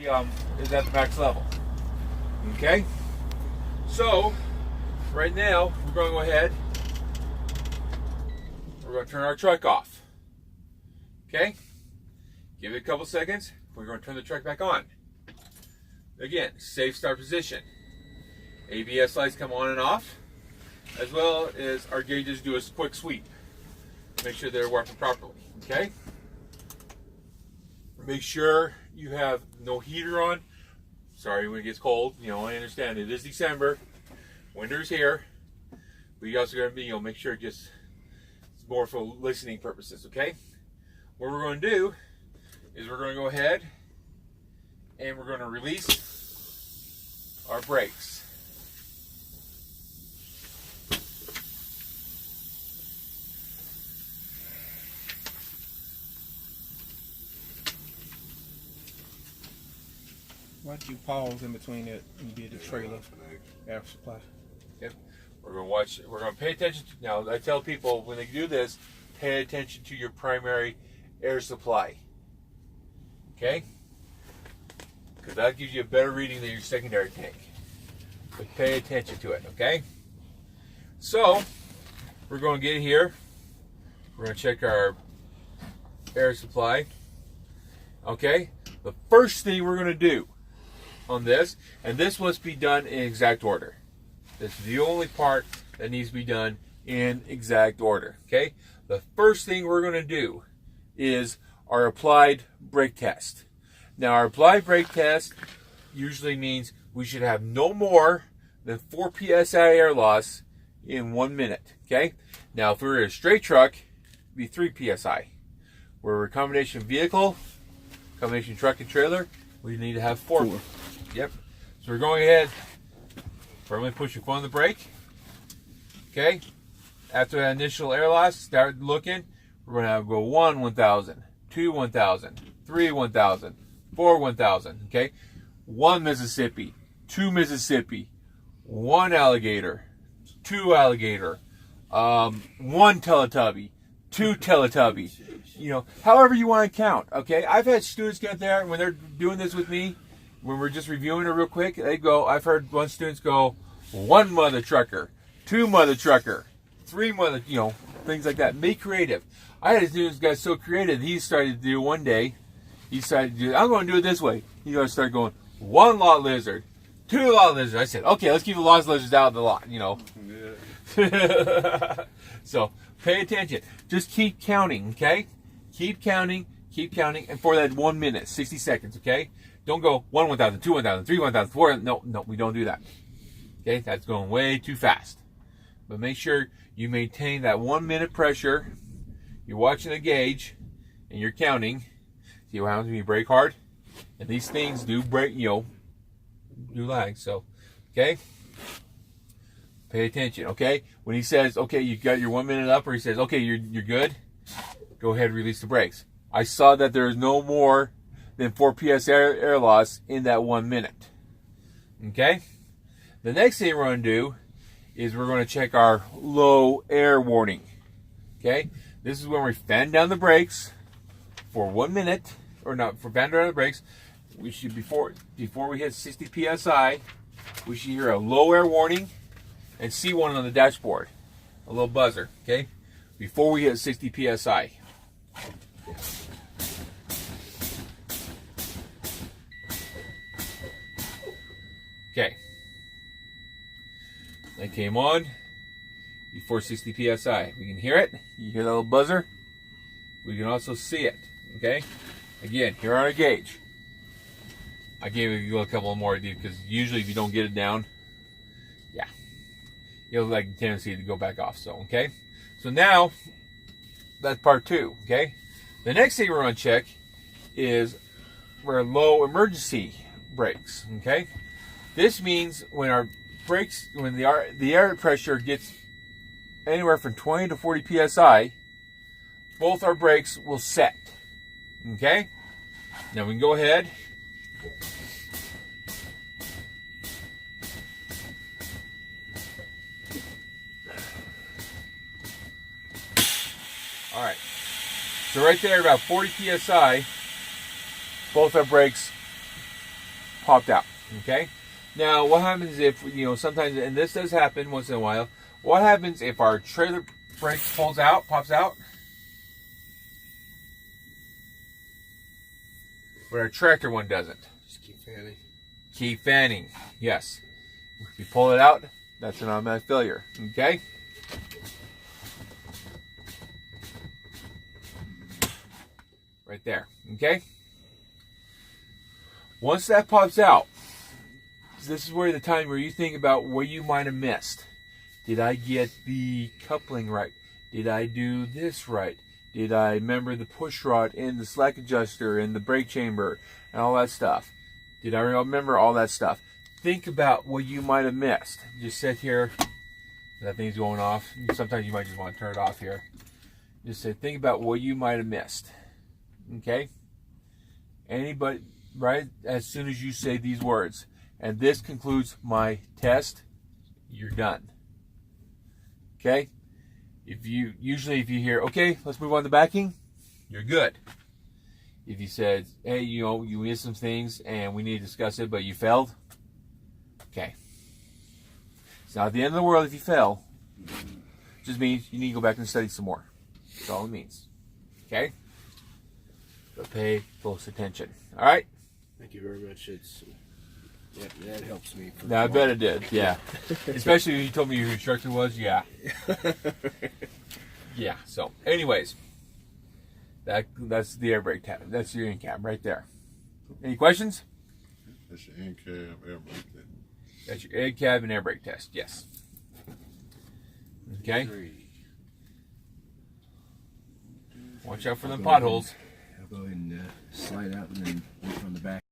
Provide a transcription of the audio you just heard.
is at the max level. Okay? So, right now, we're going to go ahead. We're going to turn our truck off. Okay? Give it a couple seconds. We're going to turn the truck back on. Again, safe start position. ABS lights come on and off, as well as our gauges do a quick sweep. Make sure they're working properly. Okay? Make sure you have no heater on. Sorry when it gets cold. I understand it is December. Winter's here. But you also got to make sure it's more for listening purposes. Okay? What we're going to do is we're going to go ahead and we're going to release our brakes. Why did you pause in between it and did the trailer air supply? Yep. We're going to watch. We're going to pay attention. Now, I tell people when they do this, pay attention to your primary air supply. Okay? Because that gives you a better reading than your secondary tank. But pay attention to it. Okay? So, we're going to get here. We're going to check our air supply. Okay? The first thing we're going to do on this, and this must be done in exact order. This is the only part that needs to be done in exact order. Okay? The first thing we're going to do is our applied brake test. Now, our applied brake test usually means we should have no more than 4 psi air loss in 1 minute. Okay? Now, if we were a straight truck, it'd be 3 psi. We're a combination vehicle, combination truck and trailer, we need to have 4. Yep. So we're going ahead, firmly push your foot on the brake. Okay. After that initial air loss, start looking. We're going to go 1, 1,000, 2, 1,000, 3, 1,000, 4, 1,000. Okay. 1 Mississippi, 2 Mississippi, 1 alligator, 2 alligator, 1 Teletubby, 2 Teletubby. However you want to count. Okay. I've had students get there when they're doing this with me. When we're just reviewing it real quick, they go, I've heard one students go, 1 mother trucker, 2 mother trucker, 3 mother, things like that. Be creative. I had a student who got so creative, he started to do one day, I'm going to do it this way. He's going to start going, 1 lot lizard, 2 lot lizard. I said, okay, let's keep the lot lizards out of the lot, Yeah. So, pay attention. Just keep counting, okay? Keep counting, and for that 1 minute, 60 seconds, okay? Don't go 1, 1,000, 2, 1,000, 3, 1,000, 4. No, we don't do that. Okay, that's going way too fast. But make sure you maintain that 1 minute pressure. You're watching the gauge, and you're counting. See what happens when you brake hard? And these things do break, do lag. So, okay? Pay attention, okay? When he says, okay, you got your 1 minute up, or he says, okay, you're good, go ahead and release the brakes. I saw that there is no more than 4 psi air loss in that 1 minute. Okay? The next thing we're going to do is we're going to check our low air warning. Okay? This is when we fan down the brakes for 1 minute, or not, for fan down the brakes. We should, before we hit 60 psi, we should hear a low air warning and see one on the dashboard. A little buzzer, okay? Before we hit 60 psi. Okay, that came on before 60 psi. We can hear it. You hear that little buzzer? We can also see it. Okay, again, here on our gauge. I gave you a couple more because usually if you don't get it down, yeah, you'll have like a tendency to go back off. So, okay, so now that's part 2. Okay, the next thing we're going to check is our low emergency brakes. Okay. This means when our brakes, when the air pressure gets anywhere from 20 to 40 psi, both our brakes will set. Okay? Now we can go ahead. All right. So right there, about 40 psi, both our brakes popped out. Okay. Now, what happens if, sometimes, and this does happen once in a while, what happens if our trailer brake pops out, but our tractor one doesn't? Just keep fanning. Keep fanning, yes. If you pull it out, that's an automatic failure, okay? Right there, okay? Once that pops out, this is where the time where you think about what you might have missed. Did I get the coupling right? Did I do this right? Did I remember the push rod and the slack adjuster and the brake chamber and all that stuff? Did I remember all that stuff? Think about what you might have missed. Just sit here. That thing's going off. Sometimes you might just want to turn it off here. Just say, think about what you might have missed. Okay? Anybody, right? As soon as you say these words, and this concludes my test, you're done. Okay? If you hear, okay, let's move on to backing, you're good. If you said, hey, you missed some things and we need to discuss it, but you failed, okay. It's not the end of the world if you fail. It just means you need to go back and study some more. That's all it means. Okay? But pay close attention. All right? Thank you very much. Yeah, that helps me. Now, I bet it did, yeah. Especially when you told me who your instructor was, yeah. Yeah, so, anyways. That's the air brake tab. That's your in cab right there. Any questions? That's your in-cab air brake test. That's your in cab and air brake test, yes. Okay? Watch out for them potholes. I'll go ahead and slide out and then from the back.